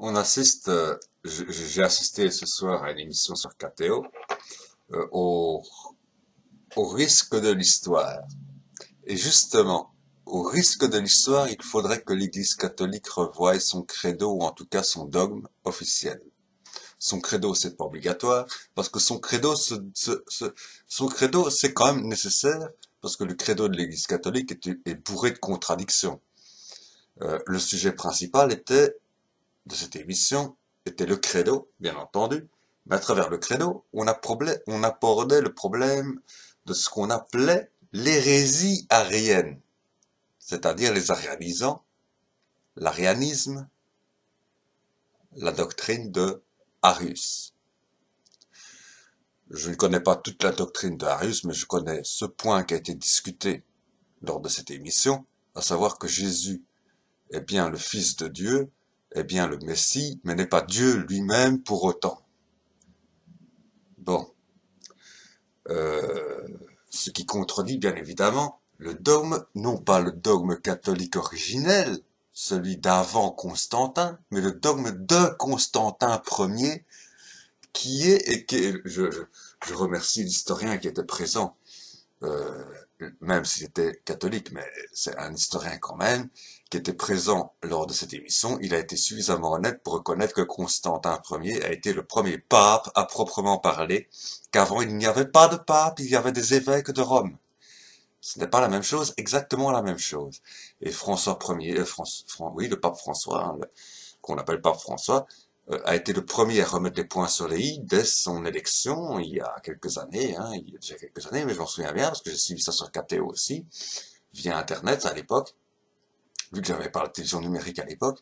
On assiste, j'ai assisté ce soir à une émission sur KTO, euh, au, au risque de l'histoire. Et justement, au risque de l'histoire, il faudrait que l'Église catholique revoie son credo, ou en tout cas son dogme officiel. Son credo, c'est pas obligatoire, parce que son credo, c'est quand même nécessaire, parce que le credo de l'Église catholique est bourré de contradictions. Le sujet principal de cette émission était le credo, bien entendu, mais à travers le credo, on abordait le problème de ce qu'on appelait l'hérésie arienne, c'est-à-dire les arianisants, l'arianisme, la doctrine de Arius. Je ne connais pas toute la doctrine de Arius, mais je connais ce point qui a été discuté lors de cette émission, à savoir que Jésus est bien le Fils de Dieu, est bien le Messie, mais n'est pas Dieu lui-même pour autant. Bon, ce qui contredit bien évidemment le dogme, non pas le dogme catholique originel, celui d'avant Constantin, mais le dogme de Constantin Ier, qui est, et qui je remercie l'historien qui était présent, euh, même s'il était catholique, mais c'est un historien quand même, qui était présent lors de cette émission. Il a été suffisamment honnête pour reconnaître que Constantin Ier a été le premier pape à proprement parler, qu'avant il n'y avait pas de pape, il y avait des évêques de Rome. Ce n'est pas la même chose, exactement la même chose. Et François Ier, oui, le pape François, hein, qu'on appelle pape François, a été le premier à remettre les points sur les i dès son élection il y a quelques années, hein, il y a déjà quelques années, mais je m'en souviens bien parce que j'ai suivi ça sur KTO aussi, via Internet à l'époque, vu que j'avais pas la télévision numérique à l'époque,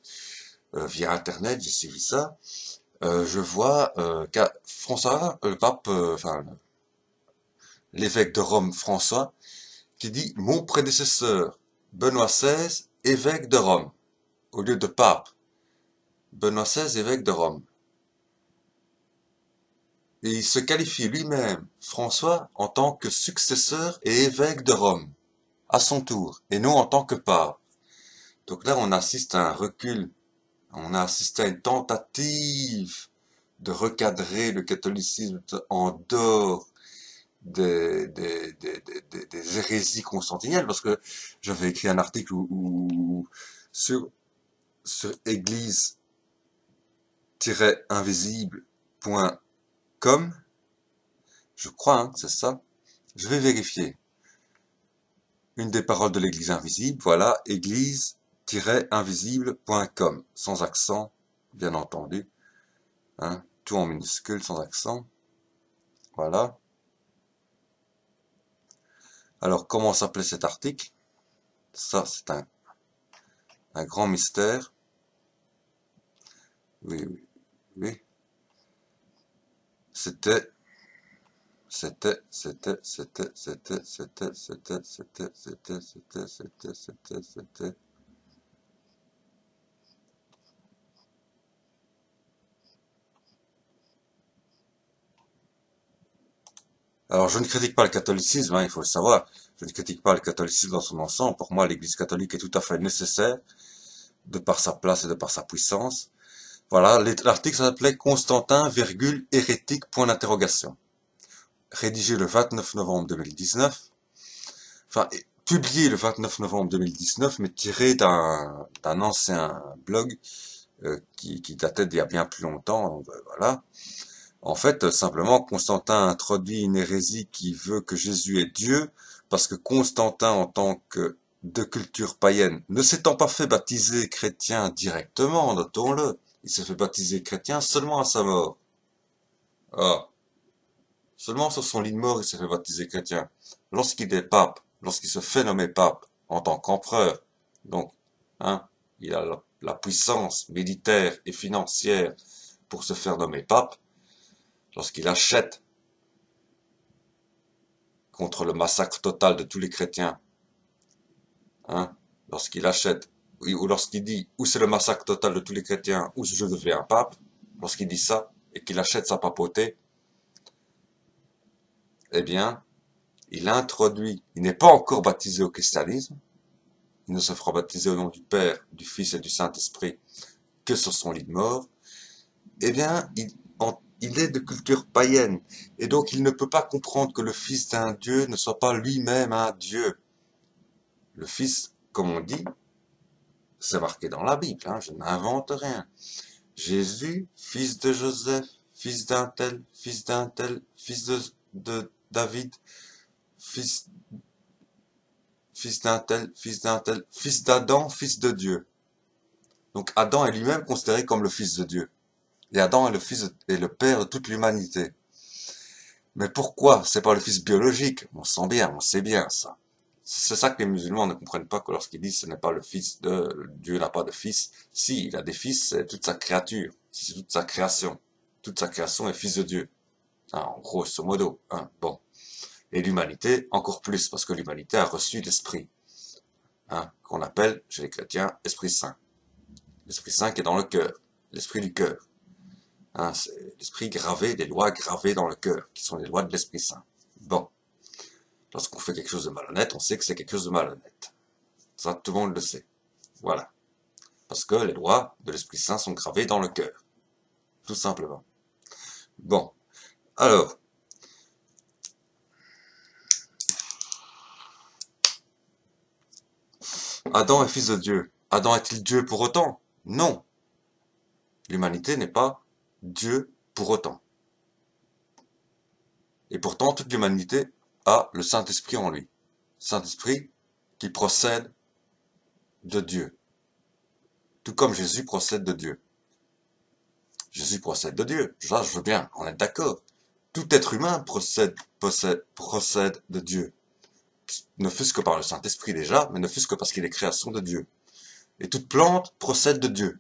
via Internet j'ai suivi ça. Je vois qu'à François, le pape, enfin l'évêque de Rome François, qui dit mon prédécesseur Benoît XVI, évêque de Rome, au lieu de pape. Benoît XVI, évêque de Rome. Et il se qualifie lui-même, François, en tant que successeur et évêque de Rome, à son tour, et non en tant que pape. Donc là, on assiste à un recul, on a assisté à une tentative de recadrer le catholicisme en dehors des hérésies constantiniennes, parce que j'avais écrit un article sur église-invisible.com, je crois, hein, c'est ça. Je vais vérifier. Une des paroles de l'Église invisible, voilà, église-invisible.com, sans accent, bien entendu, hein, tout en minuscule, sans accent, voilà. Alors, comment s'appelait cet article? Ça, c'est un grand mystère. Oui, oui, oui. C'était, c'était, c'était, c'était, c'était, c'était, c'était, c'était, c'était, c'était, c'était, c'était, c'était. Alors, je ne critique pas le catholicisme, hein, il faut le savoir. Je ne critique pas le catholicisme dans son ensemble. Pour moi, l'Église catholique est tout à fait nécessaire, de par sa place et de par sa puissance. Voilà, l'article s'appelait Constantin, hérétique, point d'interrogation. Rédigé le 29 novembre 2019. Enfin, publié le 29 novembre 2019, mais tiré d'un ancien blog qui datait d'il y a bien plus longtemps. Donc, voilà. En fait, simplement, Constantin introduit une hérésie qui veut que Jésus est Dieu, parce que Constantin, en tant que de culture païenne, ne s'étant pas fait baptiser chrétien directement, notons-le, il s'est fait baptiser chrétien seulement à sa mort. Ah, seulement sur son lit de mort, il s'est fait baptiser chrétien. Lorsqu'il est pape, lorsqu'il se fait nommer pape, en tant qu'empereur, donc, hein, il a la puissance militaire et financière pour se faire nommer pape, lorsqu'il achète contre le massacre total de tous les chrétiens, hein, lorsqu'il achète, ou lorsqu'il dit, ou c'est le massacre total de tous les chrétiens, ou je deviens pape, lorsqu'il dit ça, et qu'il achète sa papauté, eh bien, il introduit, il n'est pas encore baptisé au christianisme, il ne se fera baptiser au nom du Père, du Fils et du Saint-Esprit que sur son lit de mort, eh bien, il est de culture païenne. Et donc, il ne peut pas comprendre que le fils d'un Dieu ne soit pas lui-même un Dieu. Le fils, comme on dit, c'est marqué dans la Bible, hein, je n'invente rien. Jésus, fils de Joseph, fils d'un tel, fils d'un tel, fils de David, fils, fils d'un tel, fils d'un tel, fils d'Adam, fils de Dieu. Donc Adam est lui-même considéré comme le fils de Dieu. Et Adam est le fils et le père de toute l'humanité. Mais pourquoi c'est pas le fils biologique? On sait bien ça. C'est ça que les musulmans ne comprennent pas que lorsqu'ils disent ce n'est pas le fils de Dieu n'a pas de fils. Si, il a des fils, c'est toute sa créature, c'est toute sa création. Toute sa création est fils de Dieu. Hein, en grosso modo. Hein, bon. Et l'humanité, encore plus, parce que l'humanité a reçu l'esprit. Hein, qu'on appelle, chez les chrétiens, Esprit Saint. L'Esprit Saint qui est dans le cœur. L'esprit du cœur. Hein, c'est l'esprit gravé, des lois gravées dans le cœur, qui sont les lois de l'Esprit Saint. Bon. Lorsqu'on fait quelque chose de malhonnête, on sait que c'est quelque chose de malhonnête. Ça, tout le monde le sait. Voilà. Parce que les lois de l'Esprit Saint sont gravées dans le cœur. Tout simplement. Bon. Alors. Adam est fils de Dieu. Adam est-il Dieu pour autant? Non. L'humanité n'est pas Dieu pour autant. Et pourtant, toute l'humanité a le Saint-Esprit en lui. Saint-Esprit qui procède de Dieu. Tout comme Jésus procède de Dieu. Jésus procède de Dieu. Ça, je veux bien, on est d'accord. Tout être humain procède de Dieu. Ne fût-ce que par le Saint-Esprit déjà, mais ne fût-ce que parce qu'il est création de Dieu. Et toute plante procède de Dieu.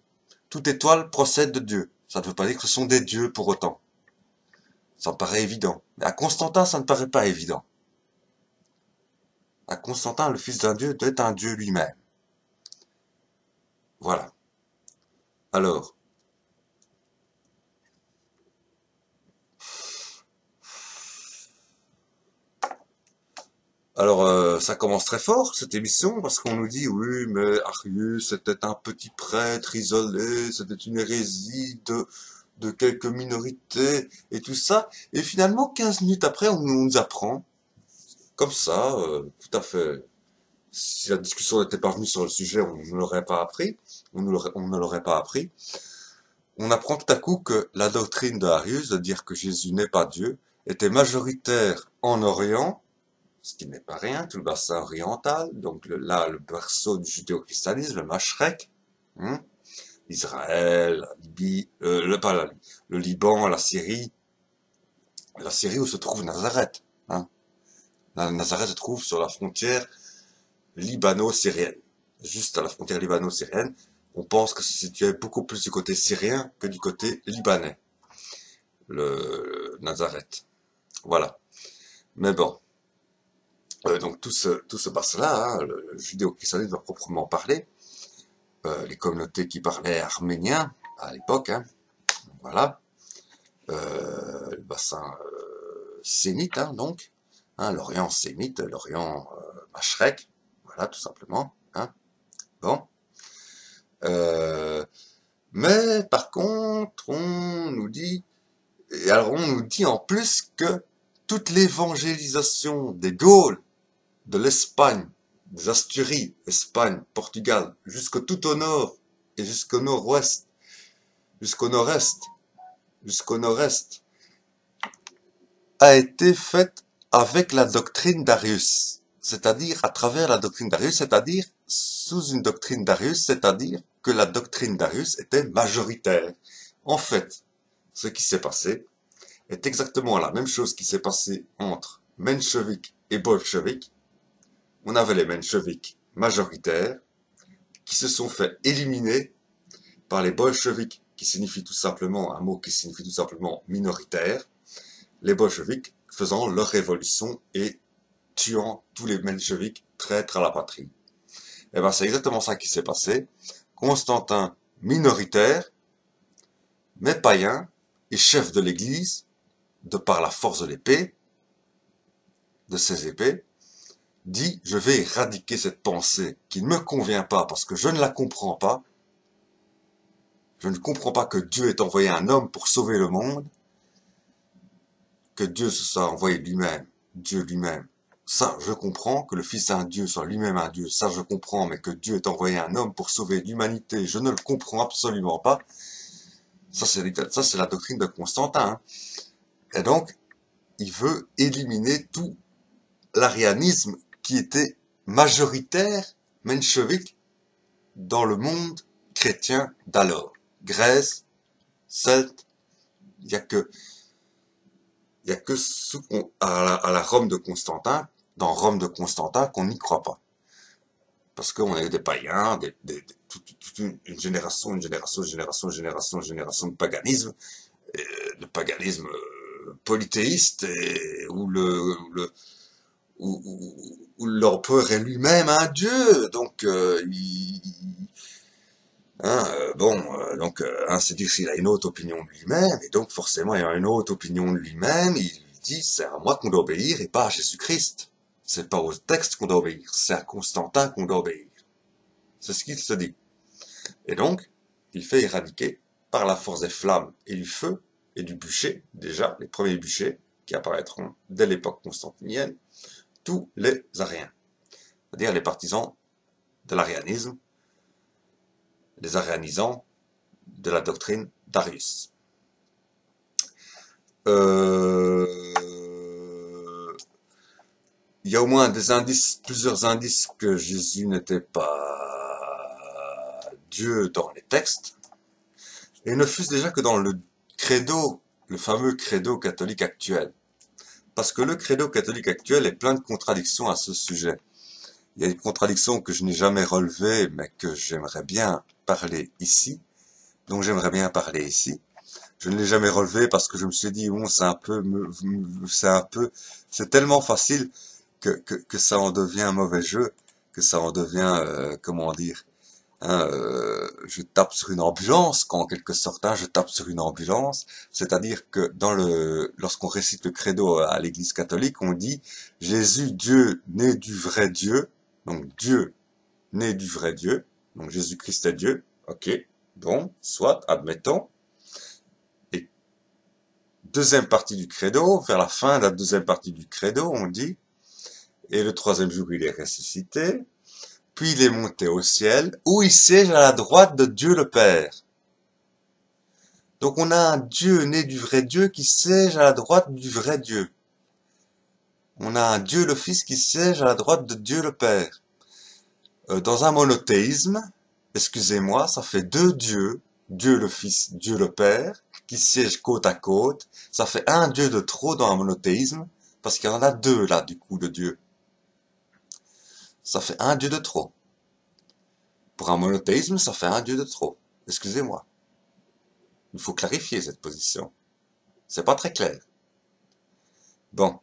Toute étoile procède de Dieu. Ça ne veut pas dire que ce sont des dieux pour autant. Ça me paraît évident. Mais à Constantin, ça ne paraît pas évident. À Constantin, le fils d'un dieu est un dieu lui-même. Voilà. Alors, ça commence très fort, cette émission, parce qu'on nous dit, oui, mais Arius, c'était un petit prêtre isolé, c'était une hérésie de quelques minorités, et tout ça. Et finalement, 15 minutes après, on nous apprend, comme ça, tout à fait, si la discussion n'était pas venue sur le sujet, on ne l'aurait pas appris, on ne l'aurait pas appris. On apprend tout à coup que la doctrine de Arius, de dire que Jésus n'est pas Dieu, était majoritaire en Orient, ce qui n'est pas rien, tout le bassin oriental, donc là, le berceau du judéo-christianisme, le Mashrek, hein, Israël, la Libye, le Liban, la Syrie où se trouve Nazareth. Hein. Nazareth se trouve sur la frontière libano-syrienne, juste à la frontière libano-syrienne. On pense que se situait beaucoup plus du côté syrien que du côté libanais, le Nazareth. Voilà. Mais bon. Donc tout ce bassin-là, hein, le judéo-christianisme à proprement parler, les communautés qui parlaient arménien à l'époque, hein, voilà, le bassin sémite, hein, donc, hein, l'Orient sémite, l'Orient Mashrek, voilà, tout simplement. Hein, bon. Mais par contre, on nous dit, et alors on nous dit en plus que toute l'évangélisation des Gaules, de l'Espagne, des Asturies, Espagne, Portugal, jusqu'au tout au nord et jusqu'au nord-ouest, jusqu'au nord-est, a été faite avec la doctrine d'Arius, c'est-à-dire à travers la doctrine d'Arius, c'est-à-dire sous une doctrine d'Arius, c'est-à-dire que la doctrine d'Arius était majoritaire. En fait, ce qui s'est passé est exactement la même chose qui s'est passé entre mencheviks et bolcheviks. On avait les mencheviks majoritaires qui se sont fait éliminer par les bolcheviks, qui signifie tout simplement, un mot qui signifie tout simplement minoritaire, les bolcheviks faisant leur révolution et tuant tous les mencheviks traîtres à la patrie. Et ben c'est exactement ça qui s'est passé. Constantin minoritaire, mais païen et chef de l'église, de par la force de l'épée, de ses épées, dit, je vais éradiquer cette pensée qui ne me convient pas parce que je ne la comprends pas, Je ne comprends pas que Dieu ait envoyé un homme pour sauver le monde, que Dieu se soit envoyé lui-même, Dieu lui-même. Ça, je comprends, que le Fils d'un Dieu soit lui-même un Dieu, ça je comprends, mais que Dieu ait envoyé un homme pour sauver l'humanité, je ne le comprends absolument pas. Ça, c'est la doctrine de Constantin. Hein. Et donc, il veut éliminer tout l'arianisme qui était majoritaire, menchevique, dans le monde chrétien d'alors. Grèce, Celte, il n'y a que à la Rome de Constantin, dans Rome de Constantin, qu'on n'y croit pas. Parce qu'on est des païens, toute une génération de paganisme, le paganisme polythéiste, où l'empereur est lui-même un dieu, donc c'est dire qu'il a une autre opinion de lui-même, et donc forcément il a une autre opinion de lui-même, il dit c'est à moi qu'on doit obéir et pas à Jésus-Christ. C'est pas au texte qu'on doit obéir, c'est à Constantin qu'on doit obéir. C'est ce qu'il se dit. Et donc, il fait éradiquer par la force des flammes et du feu et du bûcher, déjà les premiers bûchers qui apparaîtront dès l'époque constantinienne, tous les ariens, c'est-à-dire les partisans de l'arianisme, les arianisants de la doctrine d'Arius. Il y a au moins plusieurs indices que Jésus n'était pas Dieu dans les textes, et ne fût-ce déjà que dans le credo, le fameux credo catholique actuel. Parce que le credo catholique actuel est plein de contradictions à ce sujet. Il y a une contradiction que je n'ai jamais relevée, mais que j'aimerais bien parler ici. Donc j'aimerais bien parler ici. Je ne l'ai jamais relevé parce que je me suis dit, bon, c'est tellement facile que ça en devient un mauvais jeu, que ça en devient, comment dire, hein, je tape sur une ambulance, en quelque sorte, hein, je tape sur une ambulance, c'est-à-dire que lorsqu'on récite le credo à l'église catholique, on dit, Jésus, Dieu, né du vrai Dieu, donc Dieu, né du vrai Dieu, donc Jésus-Christ est Dieu, ok, bon, soit, admettons. Deuxième partie du credo, vers la fin de la deuxième partie du credo, on dit, et le troisième jour il est ressuscité, puis il est monté au ciel, où il siège à la droite de Dieu le Père. Donc on a un Dieu né du vrai Dieu qui siège à la droite du vrai Dieu. On a un Dieu le Fils qui siège à la droite de Dieu le Père. Dans un monothéisme, excusez-moi, ça fait deux dieux, Dieu le Fils, Dieu le Père, qui siègent côte à côte. Ça fait un Dieu de trop dans un monothéisme, parce qu'il y en a deux là, du coup, de Dieu. Ça fait un Dieu de trop. Pour un monothéisme, ça fait un Dieu de trop. Excusez-moi. Il faut clarifier cette position. C'est pas très clair. Bon.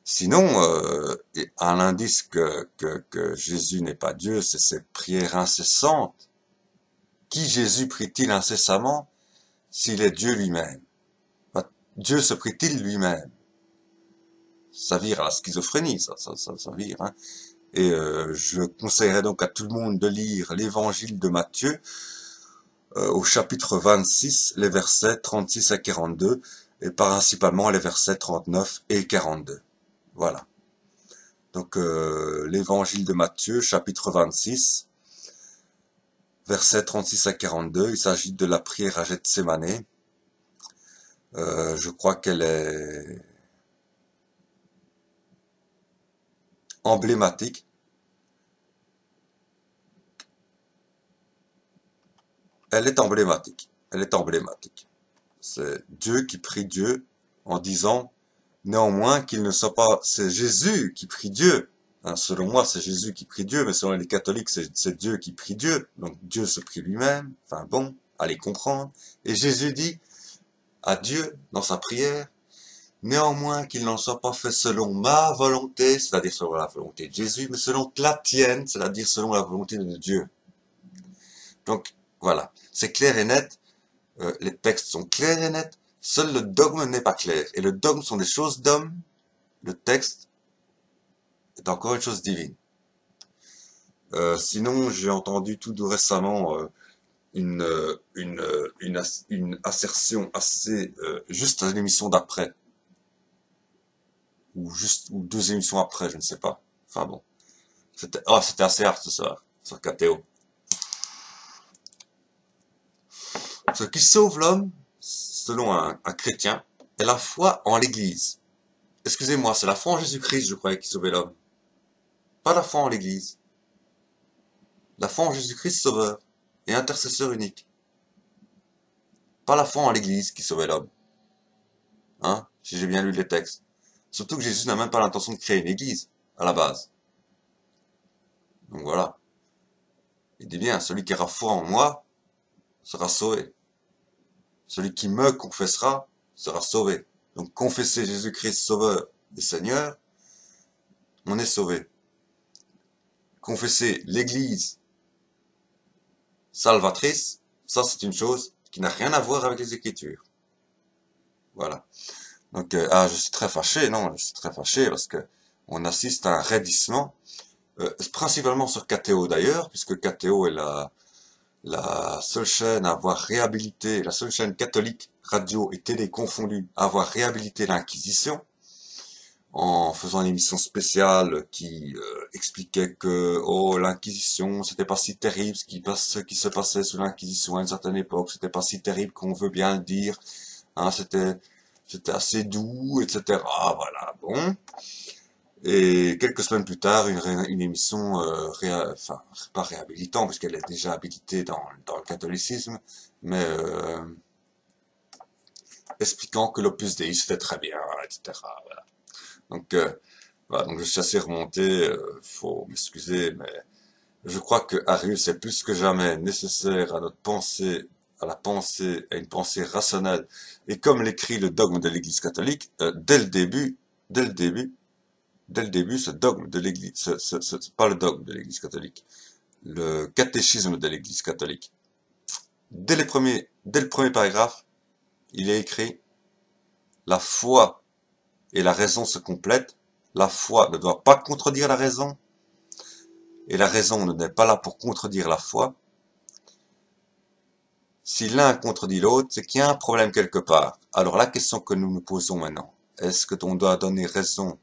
Sinon, un indice que Jésus n'est pas Dieu, c'est ses prières incessantes. Qui Jésus prie-t-il incessamment s'il est Dieu lui-même? Dieu se prie-t-il lui-même? Ça vire à la schizophrénie, ça vire. Hein. Et je conseillerais donc à tout le monde de lire l'évangile de Matthieu au chapitre 26, les versets 36 à 42, et principalement les versets 39 et 42. Voilà. Donc l'évangile de Matthieu, chapitre 26, versets 36 à 42, il s'agit de la prière à Gethsémanée. Je crois qu'elle est emblématique. Elle est emblématique. Elle est emblématique. C'est Dieu qui prie Dieu en disant néanmoins qu'il ne soit pas... C'est Jésus qui prie Dieu. Hein, selon moi, c'est Jésus qui prie Dieu, mais selon les catholiques, c'est Dieu qui prie Dieu. Donc Dieu se prie lui-même. Enfin bon, allez comprendre. Et Jésus dit à Dieu dans sa prière, néanmoins qu'il n'en soit pas fait selon ma volonté, c'est-à-dire selon la volonté de Jésus, mais selon la tienne, c'est-à-dire selon la volonté de Dieu. Donc voilà, c'est clair et net, les textes sont clairs et nets, seul le dogme n'est pas clair. Et le dogme sont des choses d'homme, le texte est encore une chose divine. Sinon, j'ai entendu tout récemment une une assertion assez juste à l'émission d'après, ou 2 émissions après, je ne sais pas. Enfin bon, c'était assez hard ce soir sur KTO. Ce qui sauve l'homme, selon un chrétien, est la foi en l'Église. Excusez-moi, c'est la foi en Jésus-Christ, je croyais, qui sauvait l'homme. Pas la foi en l'Église. La foi en Jésus-Christ sauveur et intercesseur unique. Pas la foi en l'Église qui sauvait l'homme. Hein, si j'ai bien lu les textes. Surtout que Jésus n'a même pas l'intention de créer une Église, à la base. Donc voilà. Il dit bien, celui qui aura foi en moi sera sauvé. Celui qui me confessera sera sauvé. Donc confesser Jésus-Christ sauveur et Seigneur, on est sauvé. Confesser l'Église salvatrice, ça c'est une chose qui n'a rien à voir avec les Écritures. Voilà. Donc, je suis très fâché, non, je suis très fâché parce que on assiste à un raidissement, principalement sur KTO d'ailleurs, puisque KTO est la seule chaîne à avoir réhabilité, la seule chaîne catholique, radio et télé confondue, à avoir réhabilité l'Inquisition, en faisant une émission spéciale qui expliquait que l'Inquisition, c'était pas si terrible, ce qui se passait sous l'Inquisition à une certaine époque, c'était pas si terrible qu'on veut bien le dire, hein, c'était assez doux, etc. Voilà, bon. Et quelques semaines plus tard, une émission, enfin, pas réhabilitant, puisqu'elle est déjà habilitée dans le catholicisme, mais expliquant que l'Opus Dei se fait très bien, etc. Voilà. Donc, voilà, donc je suis assez remonté, faut m'excuser, mais je crois que Arius est plus que jamais nécessaire à notre pensée, à une pensée rationnelle. Et comme l'écrit le dogme de l'Église catholique, dès le début, ce dogme de l'Église, pas le dogme de l'Église catholique, le catéchisme de l'Église catholique. Dès le premier paragraphe, il est écrit: la foi et la raison se complètent. La foi ne doit pas contredire la raison, et la raison n'est pas là pour contredire la foi. Si l'un contredit l'autre, c'est qu'il y a un problème quelque part. Alors la question que nous nous posons maintenant, est-ce que l'on doit donner raison,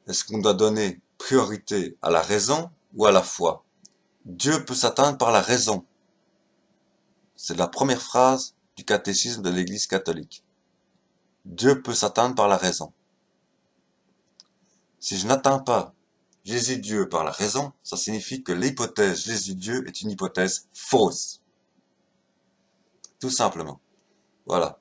est-ce qu'on doit donner priorité à la raison ou à la foi? Dieu peut s'atteindre par la raison. C'est la première phrase du catéchisme de l'Église catholique. Dieu peut s'atteindre par la raison. Si je n'atteins pas Jésus-Dieu par la raison, ça signifie que l'hypothèse Jésus-Dieu est une hypothèse fausse. Tout simplement. Voilà.